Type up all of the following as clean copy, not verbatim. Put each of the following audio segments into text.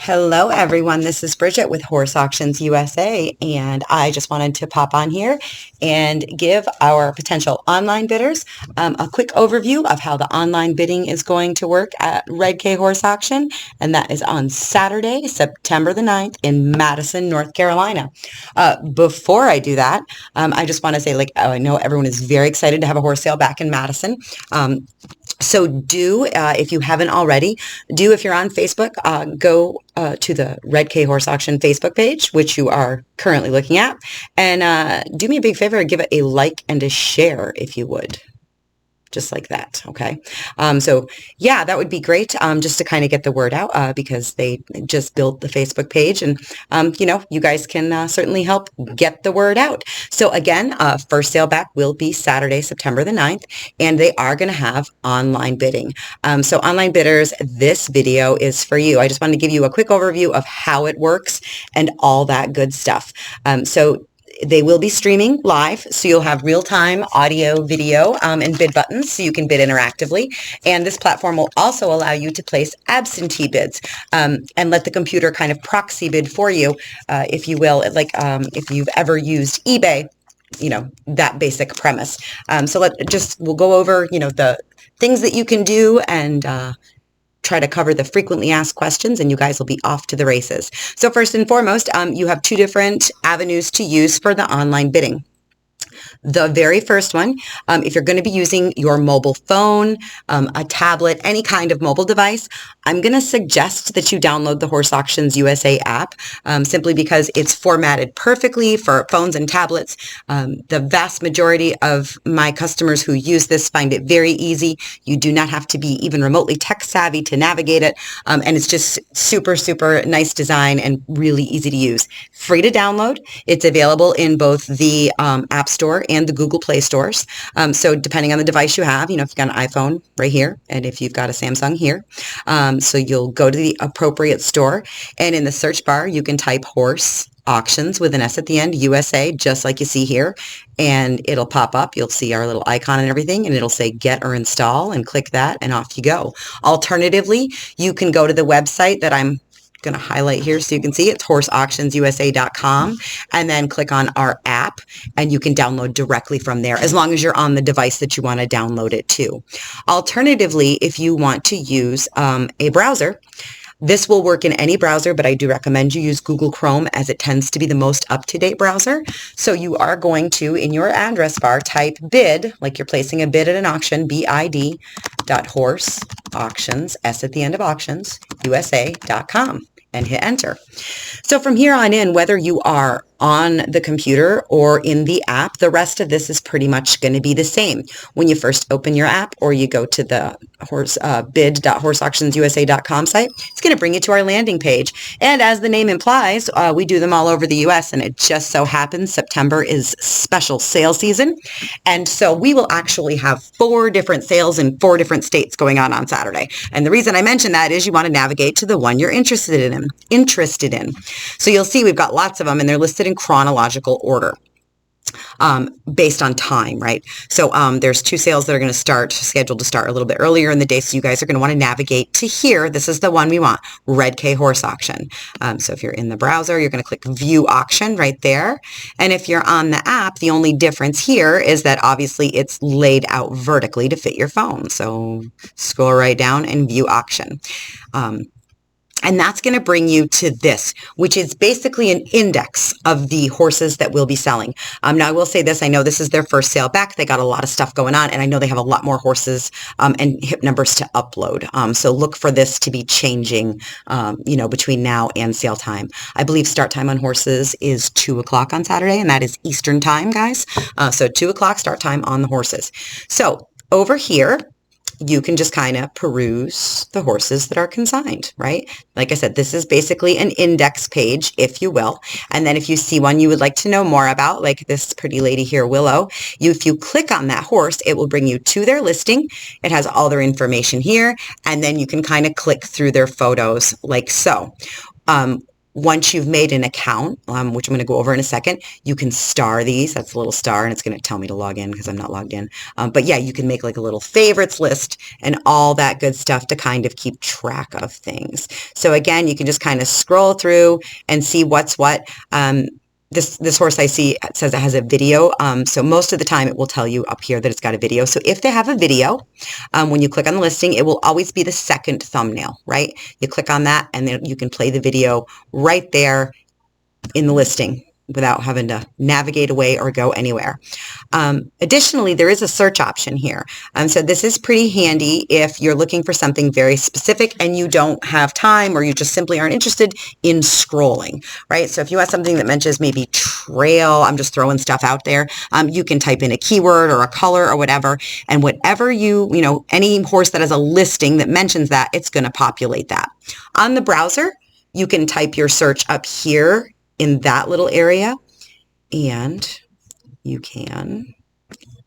Hello, everyone. This is Bridget with Horse Auctions USA, and I just wanted to pop on here and give our potential online bidders a quick overview of how the online bidding is going to work at Red K Horse Auction, and that is on Saturday, September the 9th in Madison, North Carolina. Before I do that, I just want to say, I know everyone is very excited to have a horse sale back in Madison. So if you haven't already, if you're on Facebook, go to the Red K Horse Auction Facebook page, which you are currently looking at, and do me a big favor, give it a like and a share if you would. Just like that, okay? So yeah, that would be great, just to kind of get the word out, because they just built the Facebook page, and you guys can certainly help get the word out. So again, first sale back will be Saturday, September the 9th, and they are going to have online bidding. So online bidders, this video is for you. I just wanted to give you a quick overview of how it works and all that good stuff. So they will be streaming live, so you'll have real-time audio, video, and bid buttons, so you can bid interactively. And this platform will also allow you to place absentee bids and let the computer kind of proxy bid for you, if you will, if you've ever used eBay, that basic premise. So we'll go over, the things that you can do and try to cover the frequently asked questions, and you guys will be off to the races. So first and foremost, you have two different avenues to use for the online bidding. The very first one, if you're going to be using your mobile phone, a tablet, any kind of mobile device, I'm going to suggest that you download the Horse Auctions USA app, simply because it's formatted perfectly for phones and tablets. The vast majority of my customers who use this find it very easy. You do not have to be even remotely tech savvy to navigate it, and it's just super, super nice design and really easy to use. Free to download. It's available in both the App Store and the Google Play stores. So depending on the device you have, if you've got an iPhone right here, and if you've got a Samsung here, so you'll go to the appropriate store, and in the search bar, you can type Horse Auctions with an S at the end, USA, just like you see here, and it'll pop up. You'll see our little icon and everything, and it'll say get or install, and click that, and off you go. Alternatively, you can go to the website that I'm going to highlight here so you can see. It's horseauctionsusa.com, and then click on our app, and you can download directly from there, as long as you're on the device that you want to download it to. Alternatively, if you want to use a browser, this will work in any browser, but I do recommend you use Google Chrome, as it tends to be the most up-to-date browser. So you are going to, in your address bar, type bid, like you're placing a bid at an auction, bid.horseauctions, S at the end of auctions, USA.com, and hit enter. So from here on in, whether you are on the computer or in the app, the rest of this is pretty much going to be the same. When you first open your app, or you go to the bid.horseauctionsusa.com site, it's going to bring you to our landing page. And as the name implies, we do them all over the U.S., and it just so happens September is special sale season. And so we will actually have 4 different sales in 4 different states going on Saturday. And the reason I mention that is you want to navigate to the one you're interested in. So you'll see we've got lots of them, and they're listed in chronological order, based on time, right? So there's 2 sales that are scheduled to start a little bit earlier in the day, so you guys are going to want to navigate to here. This is the one we want, Red K Horse Auction. So if you're in the browser, you're going to click View Auction right there. And if you're on the app, the only difference here is that obviously it's laid out vertically to fit your phone. So scroll right down and View Auction. And that's going to bring you to this, which is basically an index of the horses that we'll be selling. Now, I will say this. I know this is their first sale back. They got a lot of stuff going on, and I know they have a lot more horses and hip numbers to upload. So look for this to be changing, between now and sale time. I believe start time on horses is 2 o'clock on Saturday, and that is Eastern time, guys. So 2 o'clock start time on the horses. So over here, you can just kind of peruse the horses that are consigned, right? Like I said, this is basically an index page, if you will. And then if you see one you would like to know more about, like this pretty lady here, Willow, if you click on that horse, it will bring you to their listing. It has all their information here, and then you can kind of click through their photos like so. once you've made an account, which I'm going to go over in a second, you can star these. That's a little star, and it's going to tell me to log in because I'm not logged in. But yeah, you can make like a little favorites list and all that good stuff to kind of keep track of things. So again, you can just kind of scroll through and see what's what. This horse I see says it has a video. So most of the time it will tell you up here that it's got a video. So if they have a video, when you click on the listing, it will always be the second thumbnail, right? You click on that and then you can play the video right there in the listing without having to navigate away or go anywhere. Additionally, there is a search option here. So this is pretty handy if you're looking for something very specific and you don't have time or you just simply aren't interested in scrolling, right? So if you have something that mentions maybe trail, I'm just throwing stuff out there, you can type in a keyword or a color or whatever, and whatever you know, any horse that has a listing that mentions that, it's going to populate that. On the browser, you can type your search up here in that little area, and you can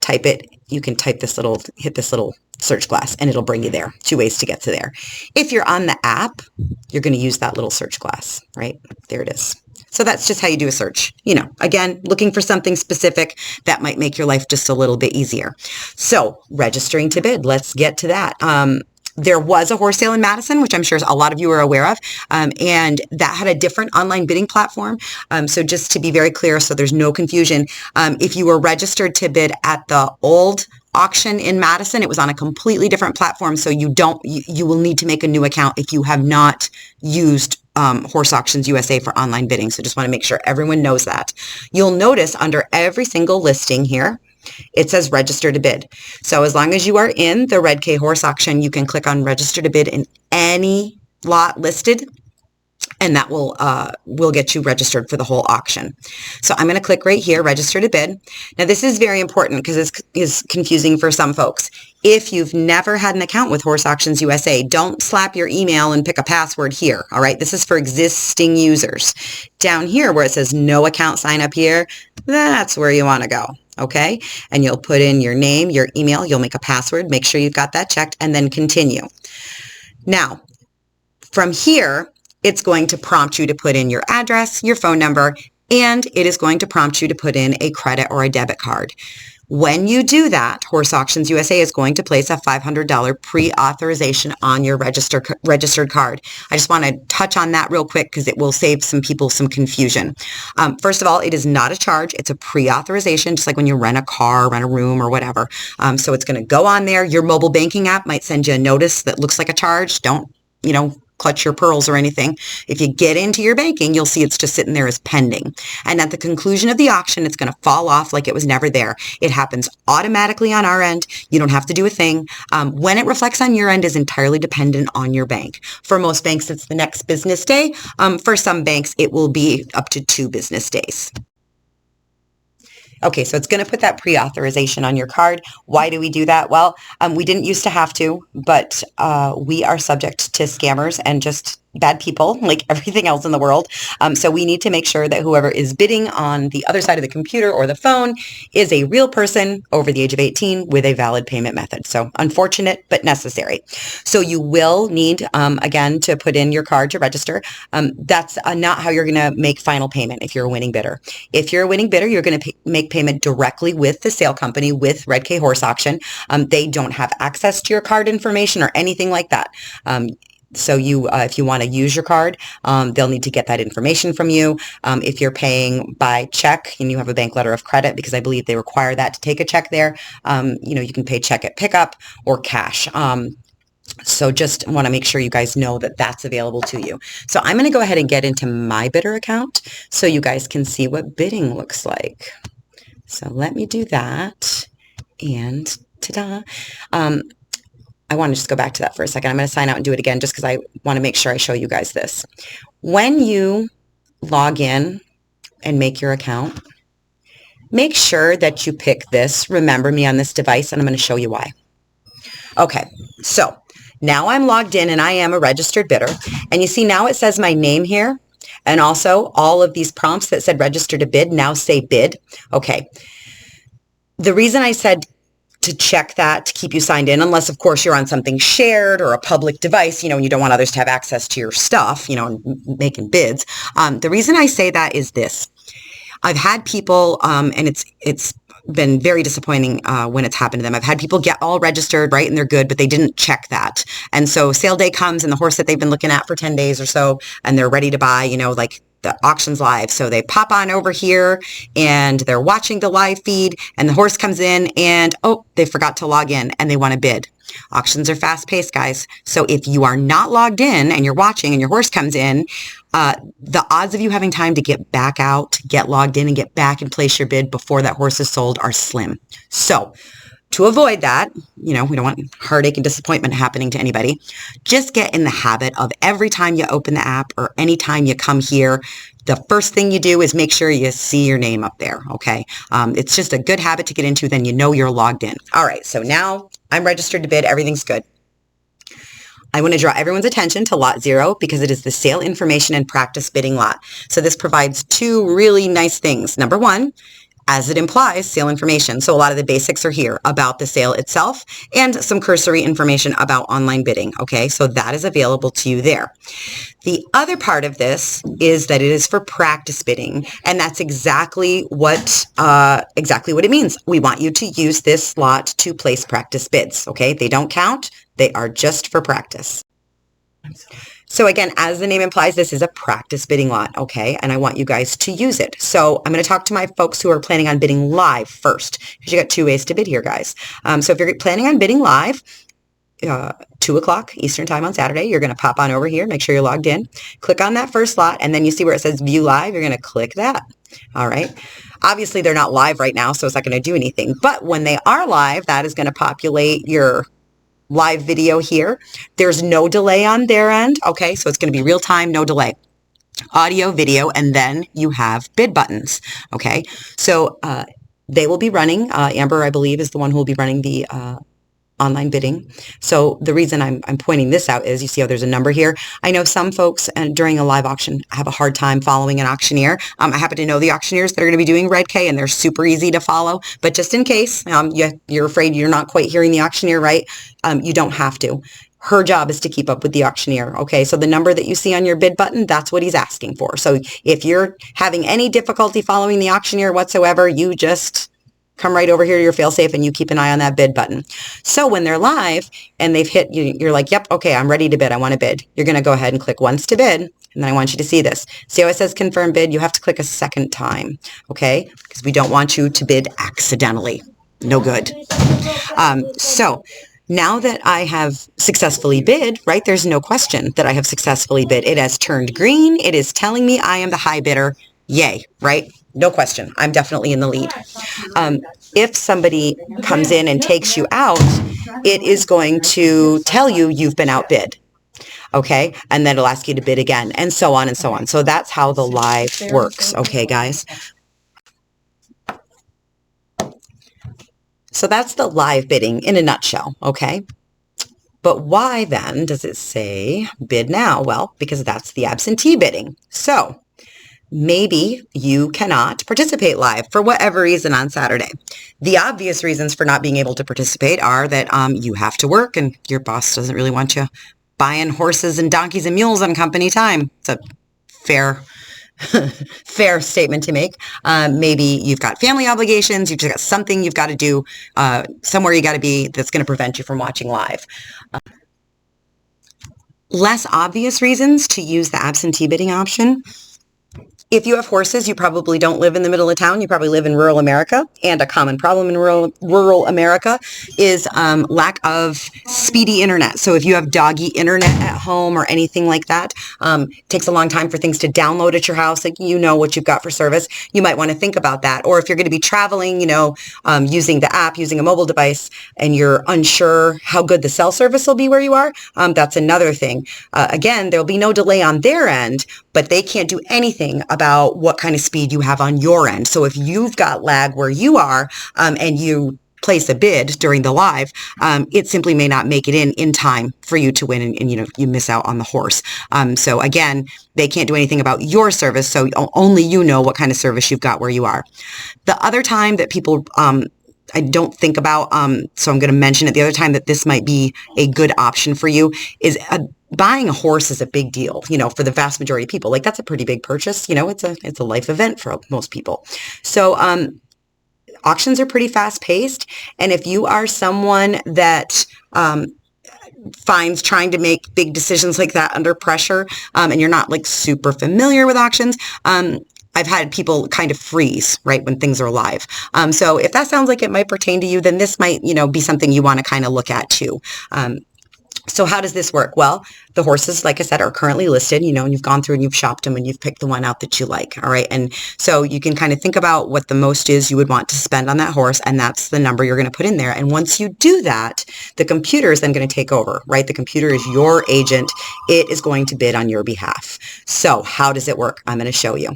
type it. You can type this little, hit this little search glass, and it'll bring you there. 2 ways to get to there. If you're on the app, you're going to use that little search glass, right? There it is. So that's just how you do a search. You know, again, looking for something specific that might make your life just a little bit easier. So registering to bid, let's get to that. There was a horse sale in Madison, which I'm sure a lot of you are aware of, and that had a different online bidding platform. So just to be very clear, so there's no confusion, if you were registered to bid at the old auction in Madison, it was on a completely different platform. So you will need to make a new account if you have not used Horse Auctions USA for online bidding. So just want to make sure everyone knows that. You'll notice under every single listing here, it says register to bid. So as long as you are in the Red K Horse Auction, you can click on register to bid in any lot listed, and that will get you registered for the whole auction. So I'm going to click right here, register to bid. Now this is very important because it is confusing for some folks. If you've never had an account with Horse Auctions USA, don't slap your email and pick a password here. All right, this is for existing users. Down here where it says no account sign up here, that's where you want to go. Okay, and you'll put in your name, your email, you'll make a password, make sure you've got that checked, and then continue. Now, from here, it's going to prompt you to put in your address, your phone number, and it is going to prompt you to put in a credit or a debit card. When you do that, Horse Auctions USA is going to place a $500 pre-authorization on your registered card. I just want to touch on that real quick because it will save some people some confusion. First of all, it is not a charge. It's a pre-authorization, just like when you rent a car, rent a room, or whatever. So it's going to go on there. Your mobile banking app might send you a notice that looks like a charge. Don't, clutch your pearls or anything. If you get into your banking, you'll see it's just sitting there as pending. And at the conclusion of the auction, it's going to fall off like it was never there. It happens automatically on our end. You don't have to do a thing. When it reflects on your end is entirely dependent on your bank. For most banks, it's the next business day. For some banks, it will be up to 2 business days. Okay, so it's going to put that pre-authorization on your card. Why do we do that? Well, we didn't used to have to, but we are subject to scammers and just bad people like everything else in the world. So we need to make sure that whoever is bidding on the other side of the computer or the phone is a real person over the age of 18 with a valid payment method. So unfortunate, but necessary. So you will need, again, to put in your card to register. That's not how you're going to make final payment if you're a winning bidder. If you're a winning bidder, you're going to make payment directly with the sale company, with Red K Horse Auction. They don't have access to your card information or anything like that. So if you want to use your card, they'll need to get that information from you. If you're paying by check and you have a bank letter of credit, because I believe they require that to take a check there, you can pay check at pickup or cash. So just want to make sure you guys know that that's available to you. So I'm going to go ahead and get into my bidder account so you guys can see what bidding looks like. So let me do that. And ta-da. I want to just go back to that for a second. I'm going to sign out and do it again just because I want to make sure I show you guys this. When you log in and make your account, make sure that you pick this, remember me on this device, and I'm going to show you why. Okay, so now I'm logged in and I am a registered bidder. And you see now it says my name here. And also all of these prompts that said register to bid now say bid. Okay. The reason I said to check that to keep you signed in, unless of course you're on something shared or a public device, and you don't want others to have access to your stuff, making bids. The reason I say that is this. I've had people, and it's been very disappointing when it's happened to them. I've had people get all registered, right, and they're good, but they didn't check that. And so sale day comes and the horse that they've been looking at for 10 days or so, and they're ready to buy, like the auction's live. So they pop on over here and they're watching the live feed, and the horse comes in and, oh, they forgot to log in and they want to bid. Auctions are fast paced, guys. So if you are not logged in and you're watching and your horse comes in, the odds of you having time to get back out, get logged in and get back and place your bid before that horse is sold are slim. So to avoid that, we don't want heartache and disappointment happening to anybody. Just get in the habit of every time you open the app or anytime you come here, the first thing you do is make sure you see your name up there, okay? It's just a good habit to get into, then you're logged in. All right, so now I'm registered to bid. Everything's good. I want to draw everyone's attention to lot 0 because it is the sale information and practice bidding lot. So this provides two really nice things. Number one, as it implies, sale information. So a lot of the basics are here about the sale itself and some cursory information about online bidding. Okay, so that is available to you there. The other part of this is that it is for practice bidding, and that's exactly what it means. We want you to use this slot to place practice bids. Okay, they don't count. They are just for practice. So again, as the name implies, this is a practice bidding lot, okay? And I want you guys to use it. So I'm going to talk to my folks who are planning on bidding live first, because you got 2 ways to bid here, guys. So if you're planning on bidding live, 2 o'clock Eastern time on Saturday, you're going to pop on over here, make sure you're logged in, click on that first slot, and then you see where it says view live, you're going to click that. All right. Obviously, they're not live right now, so it's not going to do anything. But when they are live, that is going to populate your live video here. There's no delay on their end. Okay, so it's going to be real time, no delay. Audio, video, and then you have bid buttons. Okay, so they will be running. Amber, I believe, is the one who will be running the online bidding. So the reason I'm pointing this out is you see how there's a number here. I know some folks during a live auction have a hard time following an auctioneer. I happen to know the auctioneers that are going to be doing Red K, and they're super easy to follow. But just in case you're afraid you're not quite hearing the auctioneer right, you don't have to. Her job is to keep up with the auctioneer. Okay, so the number that you see on your bid button, that's what he's asking for. So if you're having any difficulty following the auctioneer whatsoever, you just come right over here to your failsafe and you keep an eye on that bid button. So when they're live and they've hit, you're like, yep, okay, I'm ready to bid. I want to bid. You're going to go ahead and click once to bid. And then I want you to see this. See how it says confirm bid? You have to click a second time, okay? Because we don't want you to bid accidentally. No good. So now that I have successfully bid, right, there's no question that I have successfully bid. It has turned green. It is telling me I am the high bidder. Yay, right? No question. I'm definitely in the lead. If somebody comes in and takes you out, it is going to tell you you've been outbid. Okay, and then it'll ask you to bid again, and so on and so on. So that's how the live works. Okay, guys. So that's the live bidding in a nutshell. Okay. But why then does it say bid now? Well, because that's the absentee bidding. So maybe you cannot participate live for whatever reason on Saturday. The obvious reasons for not being able to participate are that you have to work and your boss doesn't really want you buying horses and donkeys and mules on company time. It's a fair statement to make. Maybe you've got family obligations, you've just got something you've got to do, somewhere you got to be that's going to prevent you from watching live. Less obvious reasons to use the absentee bidding option. If you have horses, you probably don't live in the middle of town. You probably live in rural America. And a common problem in rural America is lack of speedy internet. So if you have doggy internet at home or anything like that, it takes a long time for things to download at your house. Like, you know what you've got for service. You might want to think about that. Or if you're going to be traveling, using the app, using a mobile device, and you're unsure how good the cell service will be where you are, that's another thing. Again, there'll be no delay on their end, but they can't do anything about what kind of speed you have on your end. So if you've got lag where you are and you place a bid during the live, it simply may not make it in time for you to win, and you miss out on the horse. So again, they can't do anything about your service, so only you know what kind of service you've got where you are. The other time that people I don't think about, so I'm going to mention it the other time that this might be a good option for you is buying a horse is a big deal, for the vast majority of people. Like that's a pretty big purchase. It's a life event for most people. So, auctions are pretty fast paced. And if you are someone that, finds trying to make big decisions like that under pressure, and you're not like super familiar with auctions, I've had people kind of freeze, right, when things are live. So if that sounds like it might pertain to you, then this might, be something you want to kind of look at too. So how does this work? Well, the horses, like I said, are currently listed, and you've gone through and you've shopped them and you've picked the one out that you like. All right. And so you can kind of think about what the most is you would want to spend on that horse. And that's the number you're going to put in there. And once you do that, the computer is then going to take over, right? The computer is your agent. It is going to bid on your behalf. So how does it work? I'm going to show you.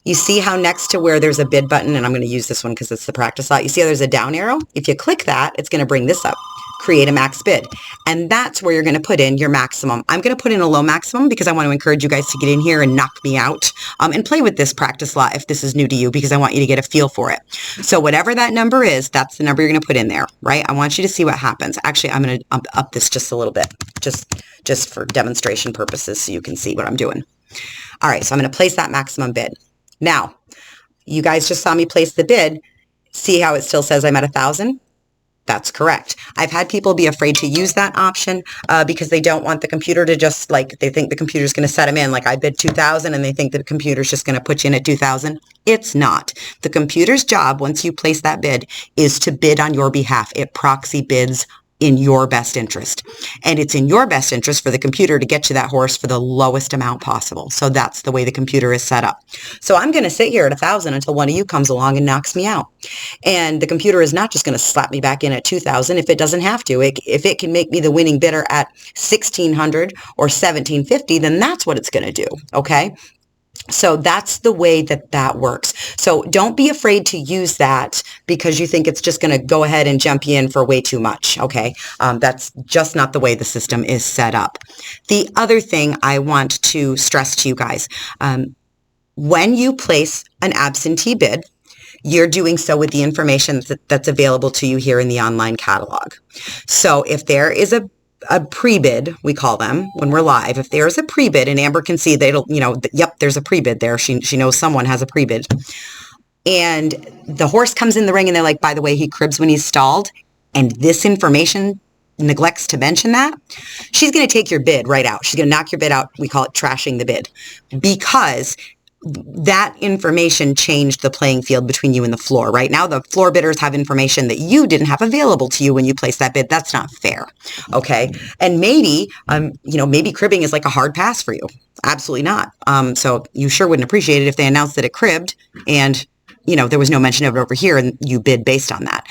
You see how next to where there's a bid button, and I'm going to use this one because it's the practice lot. You see how there's a down arrow? If you click that, it's going to bring this up. Create a max bid. And that's where you're going to put in your maximum. I'm going to put in a low maximum because I want to encourage you guys to get in here and knock me out, and play with this practice lot if this is new to you, because I want you to get a feel for it. So whatever that number is, that's the number you're going to put in there, right? I want you to see what happens. Actually, I'm going to up this just a little bit, just for demonstration purposes so you can see what I'm doing. All right, so I'm going to place that maximum bid. Now, you guys just saw me place the bid. See how it still says I'm at 1,000? That's correct. I've had people be afraid to use that option because they don't want the computer to just they think the computer's going to set them in. Like I bid 2,000 and they think the computer's just going to put you in at 2,000. It's not. The computer's job, once you place that bid, is to bid on your behalf. It proxy bids in your best interest. And it's in your best interest for the computer to get you that horse for the lowest amount possible. So that's the way the computer is set up. So I'm going to sit here at 1,000 until one of you comes along and knocks me out. And the computer is not just going to slap me back in at 2,000 if it doesn't have to. If it can make me the winning bidder at 1,600 or 1,750, then that's what it's going to do. Okay. So that's the way that works. So don't be afraid to use that because you think it's just going to go ahead and jump you in for way too much. Okay. That's just not the way the system is set up. The other thing I want to stress to you guys, when you place an absentee bid, you're doing so with the information that's available to you here in the online catalog. So if there is a pre-bid, we call them when we're live. If there's a pre-bid, and Amber can see that yep, there's a pre-bid there. She knows someone has a pre-bid. And the horse comes in the ring and they're like, by the way, he cribs when he's stalled. And this information neglects to mention that. She's going to take your bid right out. She's going to knock your bid out. We call it trashing the bid, because that information changed the playing field between you and the floor. Right now, the floor bidders have information that you didn't have available to you when you placed that bid. That's not fair. Okay. And maybe, maybe cribbing is like a hard pass for you. Absolutely not. So you sure wouldn't appreciate it if they announced that it cribbed and there was no mention of it over here and you bid based on that.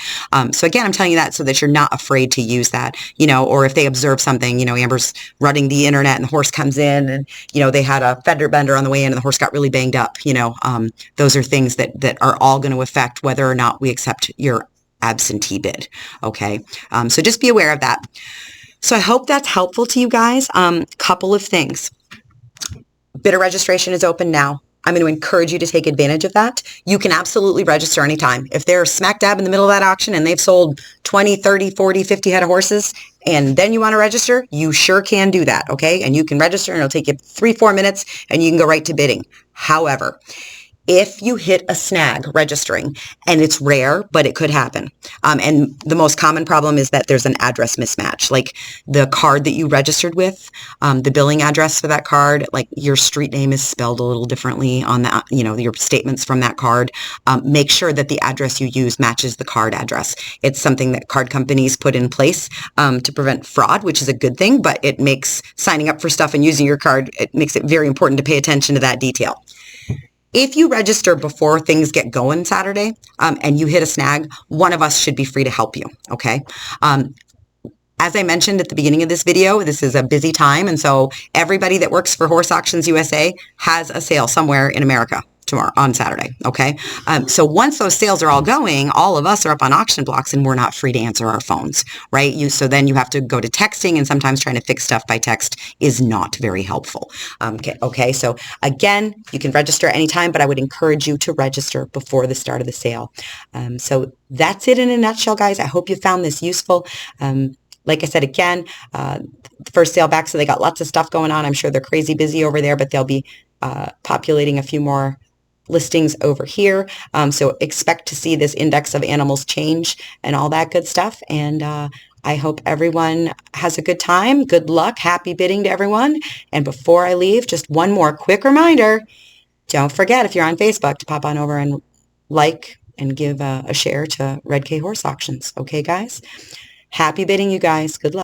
So again, I'm telling you that so that you're not afraid to use that, or if they observe something, Amber's running the internet and the horse comes in and, they had a fender bender on the way in and the horse got really banged up, those are things that are all going to affect whether or not we accept your absentee bid. Okay. So just be aware of that. So I hope that's helpful to you guys. Couple of things. Bidder registration is open now. I'm going to encourage you to take advantage of that. You can absolutely register anytime. If they're smack dab in the middle of that auction and they've sold 20, 30, 40, 50 head of horses, and then you want to register, you sure can do that, okay? And you can register and it'll take you 3-4 minutes and you can go right to bidding. However, if you hit a snag registering, and it's rare, but it could happen. And the most common problem is that there's an address mismatch. Like the card that you registered with, the billing address for that card, like your street name is spelled a little differently on that, your statements from that card. Make sure that the address you use matches the card address. It's something that card companies put in place to prevent fraud, which is a good thing, but it makes signing up for stuff and using your card, it makes it very important to pay attention to that detail. If you register before things get going Saturday and you hit a snag, one of us should be free to help you, okay? As I mentioned at the beginning of this video, this is a busy time, and so everybody that works for Horse Auctions USA has a sale somewhere in America. tomorrow on Saturday. Okay. So once those sales are all going, all of us are up on auction blocks and we're not free to answer our phones, right? So then you have to go to texting, and sometimes trying to fix stuff by text is not very helpful. Okay. So again, you can register anytime, but I would encourage you to register before the start of the sale. So that's it in a nutshell, guys. I hope you found this useful. Like I said, again, the first sale back, so they got lots of stuff going on. I'm sure they're crazy busy over there, but they'll be populating a few more listings over here. So expect to see this index of animals change and all that good stuff. And I hope everyone has a good time. Good luck. Happy bidding to everyone. And before I leave, just one more quick reminder. Don't forget, if you're on Facebook, to pop on over and like and give a share to Red K Horse Auctions. Okay, guys? Happy bidding, you guys. Good luck.